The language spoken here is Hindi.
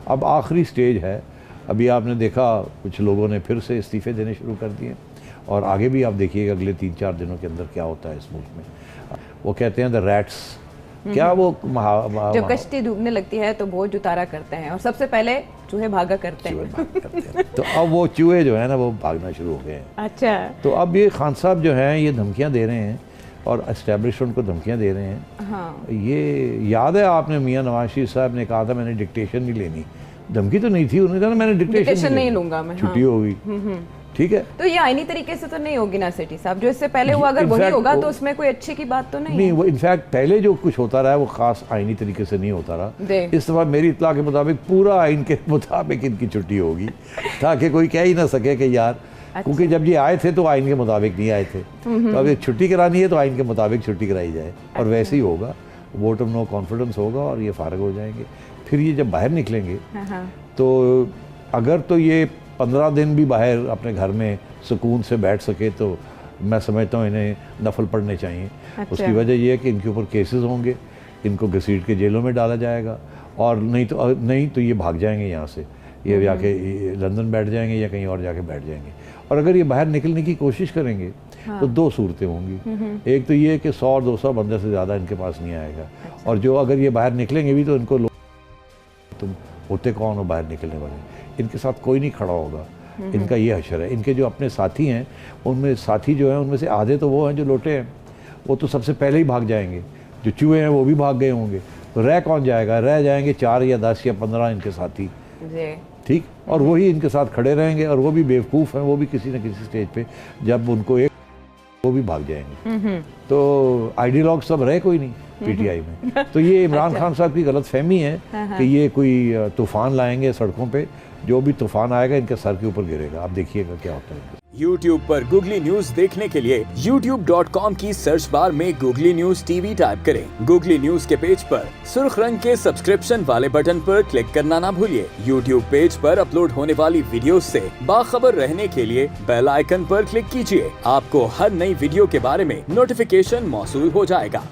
अब आखिरी स्टेज है। अभी आपने देखा कुछ लोगों ने फिर से इस्तीफ़े देने शुरू कर दिए और आगे भी आप देखिएगा अगले 3-4 दिनों के अंदर क्या होता है इस मुल्क में। वो कहते हैं द रैट्स, क्या वो जब कश्ती डूबने लगती है तो बोझ उतारा करते हैं और सबसे पहले चूहे भागा करते हैं। तो अब वो चूहे जो है ना वो भागना शुरू हो गए हैं। अच्छा। तो अब ये खान साहब जो हैं ये धमकियां दे रहे हैं और एस्टेब्लिशमेंट को धमकियां दे रहे हैं। हाँ। ये याद है आपने मियां नवाज शरीफ साहब ने कहा था मैंने डिक्टेशन नहीं लेनी, धमकी तो नहीं थी, उन्होंने कहा मैंने डिक्टेशन नहीं लूंगा मैं, छुट्टी होगी। ठीक है, तो ये आईनी तरीके से तो नहीं होगी ना सेठी साहब, जो इससे पहले हुआ अगर वही होगा तो उसमें कोई अच्छे की बात तो नहीं है। वो इनफैक्ट पहले जो कुछ होता रहा है वो खास आईनी तरीके से नहीं होता रहा। इस दफा मेरी इत्तला के मुताबिक पूरा आइन के मुताबिक इनकी छुट्टी होगी ताकि कोई कह ही ना सके कि यार अच्छा। क्योंकि जब ये आए थे तो आइन के मुताबिक नहीं आए थे, तो अब छुट्टी करानी है तो आइन के मुताबिक छुट्टी कराई जाए और वैसे ही होगा। वोट ऑफ नो कॉन्फिडेंस होगा और ये फारग हो जाएंगे। फिर ये जब बाहर निकलेंगे तो अगर तो ये 15 दिन भी बाहर अपने घर में सुकून से बैठ सके तो मैं समझता हूँ इन्हें नफल पढ़ने चाहिए। अच्छा। उसकी वजह यह है कि इनके ऊपर केसेस होंगे, इनको घसीट के जेलों में डाला जाएगा और नहीं तो ये भाग जाएंगे यहाँ से, ये जाके लंदन बैठ जाएंगे या कहीं और जाके बैठ जाएंगे। और अगर ये बाहर निकलने की कोशिश करेंगे हाँ। तो 2 सूरतें होंगी। एक तो ये कि 100-200 बंदे से ज़्यादा इनके पास नहीं आएगा। अच्छा। और जो अगर ये बाहर निकलेंगे भी तो इनको तुम होते कौन हो बाहर निकलने वाले, इनके साथ कोई नहीं खड़ा होगा। इनका ये हशर है। इनके जो अपने साथी हैं उनमें साथी जो हैं उनमें से आधे तो वो हैं जो लोटे हैं, वो तो सबसे पहले ही भाग जाएंगे। जो चूहे हैं वो भी भाग गए होंगे, तो रह कौन जाएगा? रह जाएंगे 4 या 10 या 15 इनके साथी, ठीक। और वही इनके साथ खड़े रहेंगे और वो भी बेवकूफ़ हैं, वो भी किसी न किसी स्टेज पे जब उनको एक वो भी भाग जाएंगे। तो आइडियलॉग सब रहे कोई नहीं पीटीआई में। तो ये इमरान खान साहब की गलत फहमी है कि ये कोई तूफान लाएंगे सड़कों पे, जो भी तूफान आएगा इनके सर के ऊपर गिरेगा। आप देखिएगा क्या होता है। YouTube पर गूगली न्यूज देखने के लिए youtube.com की सर्च बार में गूगली न्यूज टीवी टाइप करें। गूगली न्यूज के पेज पर सुर्ख रंग के सब्सक्रिप्शन वाले बटन पर क्लिक करना ना भूलिए। YouTube पेज पर अपलोड होने वाली वीडियो से बाखबर रहने के लिए बेल आइकन पर क्लिक कीजिए। आपको हर नई वीडियो के बारे में नोटिफिकेशन मौसूल हो जाएगा।